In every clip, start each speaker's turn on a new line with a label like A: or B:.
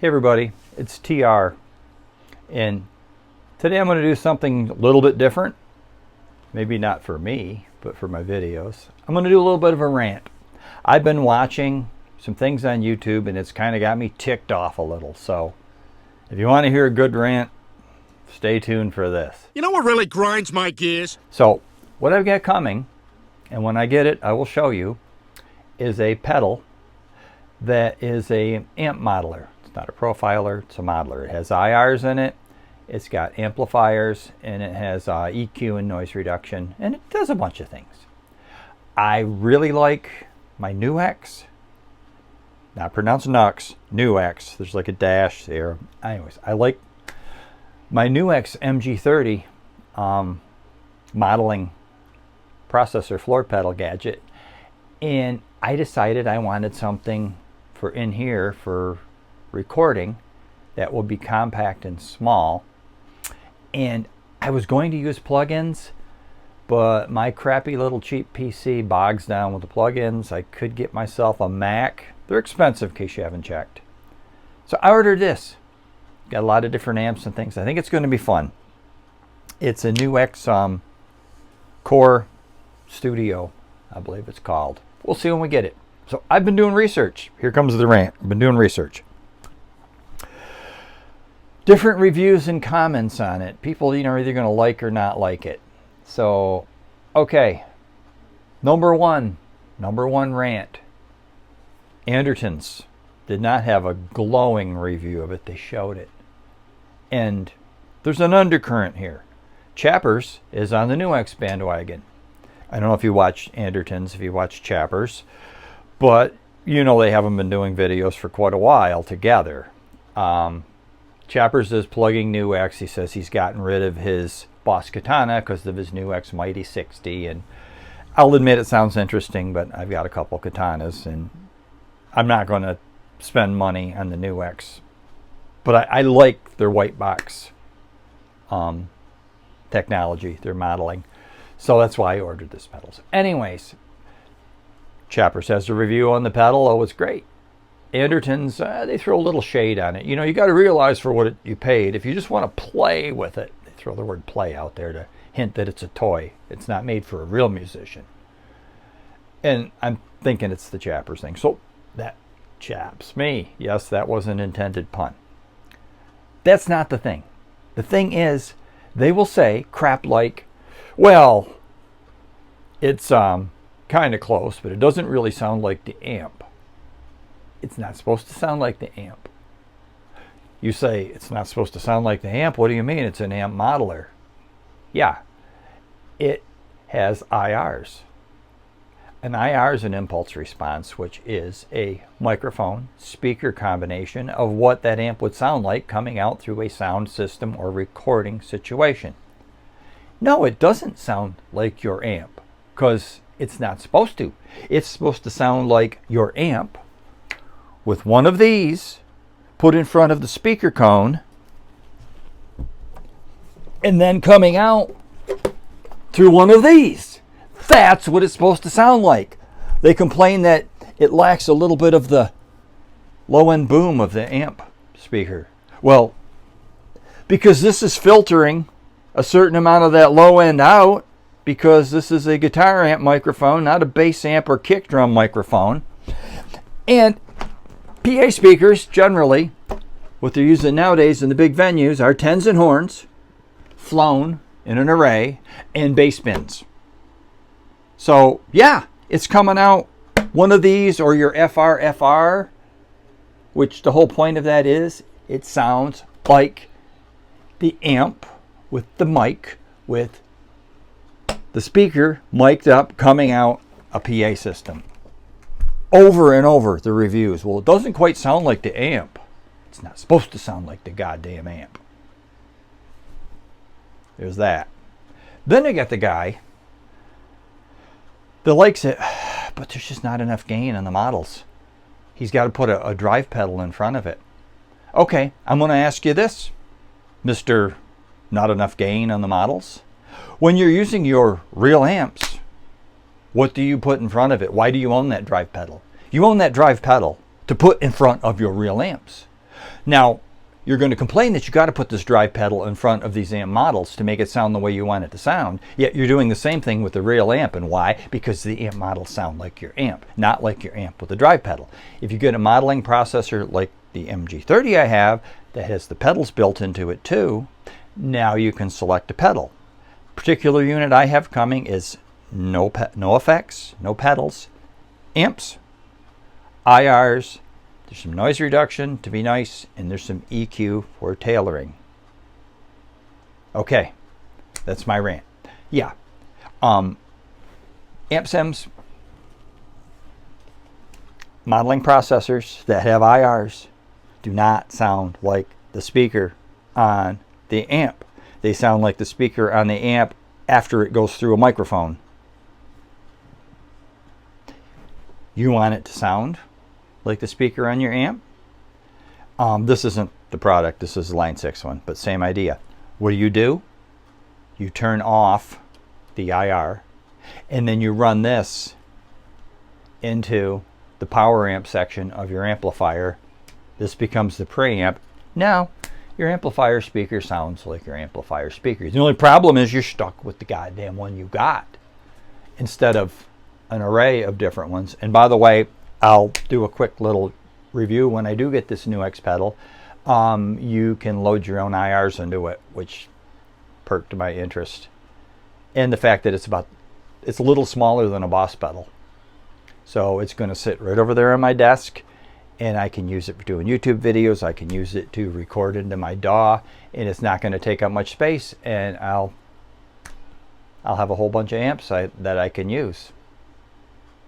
A: Hey everybody, it's TR, and today I'm going to do something a little bit different. Maybe not for me, but for my videos. I'm going to do a little bit of a rant. I've been watching some things on YouTube and it's kind of got me ticked off a little. So if you want to hear a good rant, stay tuned for this.
B: You know what really grinds my gears?
A: So what I've got coming, and when I get it, I will show you, is a pedal that is a amp modeler. It's not a profiler, it's a modeler. It has IRs in it, it's got amplifiers, and it has EQ and noise reduction, and it does a bunch of things. I really like my NUX, not pronounced Nux, NUX. There's like a dash there. Anyways, I like my NUX MG30 modeling processor floor pedal gadget, and I decided I wanted something for in here for recording that will be compact and small. And I was going to use plugins, but my crappy little cheap PC bogs down with the plugins. I could get myself a Mac. They're expensive in case you haven't checked. So I ordered this. Got a lot of different amps and things. I think it's going to be fun. It's a NUX Core Studio, I believe it's called. We'll see when we get it. So I've been doing research. Here comes the rant. I've been doing research. Different reviews and comments on it. People, are either going to like or not like it. So, okay. Number one rant. Andertons did not have a glowing review of it. They showed it. And there's an undercurrent here. Chappers is on the NUX bandwagon. I don't know if you watch Andertons, if you watch Chappers, but they haven't been doing videos for quite a while together. Chappers is plugging NUX. He says he's gotten rid of his Boss Katana because of his NUX Mighty 60, and I'll admit it sounds interesting, but I've got a couple Katanas and I'm not going to spend money on the NUX. But I like their white box technology, their modeling. So that's why I ordered this pedal. So anyways, Chappers has a review on the pedal. Oh, it's great. Andertons, they throw a little shade on it. You got to realize for what you paid. If you just want to play with it, they throw the word play out there to hint that it's a toy. It's not made for a real musician. And I'm thinking it's the Chappers thing. So that chaps me. Yes, that was an intended pun. That's not the thing. The thing is, they will say crap like, well, it's kind of close, but it doesn't really sound like the amp. It's not supposed to sound like the amp. You say it's not supposed to sound like the amp. What do you mean? It's an amp modeler. Yeah, it has IRs. An IR is an impulse response, which is a microphone speaker combination of what that amp would sound like coming out through a sound system or recording situation. No, it doesn't sound like your amp because it's not supposed to. It's supposed to sound like your amp with one of these put in front of the speaker cone and then coming out through one of these. That's what it's supposed to sound like. They complain that it lacks a little bit of the low-end boom of the amp speaker. Well, because this is filtering a certain amount of that low end out, because this is a guitar amp microphone, not a bass amp or kick drum microphone. And PA speakers, generally, what they're using nowadays in the big venues are tens and horns, flown in an array, and bass bins. So, yeah, it's coming out one of these or your FR, which the whole point of that is it sounds like the amp with the mic, with the speaker mic'd up coming out a PA system. Over and over the reviews. Well, it doesn't quite sound like the amp. It's not supposed to sound like the goddamn amp. There's that. Then they got the guy that likes it, but there's just not enough gain on the models. He's got to put a drive pedal in front of it. Okay, I'm going to ask you this, Mr. Not enough gain on the models. When you're using your real amps, what do you put in front of it? Why do you own that drive pedal? You own that drive pedal to put in front of your real amps. Now, you're going to complain that you got to put this drive pedal in front of these amp models to make it sound the way you want it to sound. Yet you're doing the same thing with the real amp. And why? Because the amp models sound like your amp, not like your amp with the drive pedal. If you get a modeling processor like the MG30 I have that has the pedals built into it too, now you can select a pedal. Particular unit I have coming is no effects, no pedals, amps, IRs. There's some noise reduction to be nice, and there's some EQ for tailoring. Okay, that's my rant. Yeah, amp sims, modeling processors that have IRs do not sound like the speaker on the amp. They sound like the speaker on the amp after it goes through a microphone. You want it to sound like the speaker on your amp? This isn't the product, this is the Line 6 one, but same idea. What do? You turn off the IR, and then you run this into the power amp section of your amplifier. This becomes the preamp. Now, your amplifier speaker sounds like your amplifier speaker. The only problem is you're stuck with the goddamn one you got instead of an array of different ones. And by the way, I'll do a quick little review when I do get this new X pedal. You can load your own IRs into it, which perked my interest. And the fact that it's a little smaller than a Boss pedal. So it's going to sit right over there on my desk, and I can use it for doing YouTube videos. I can use it to record into my DAW, and it's not going to take up much space, and I'll have a whole bunch of amps that I can use.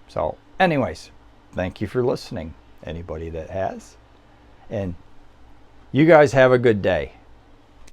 A: So anyways, thank you for listening, anybody that has. And you guys have a good day.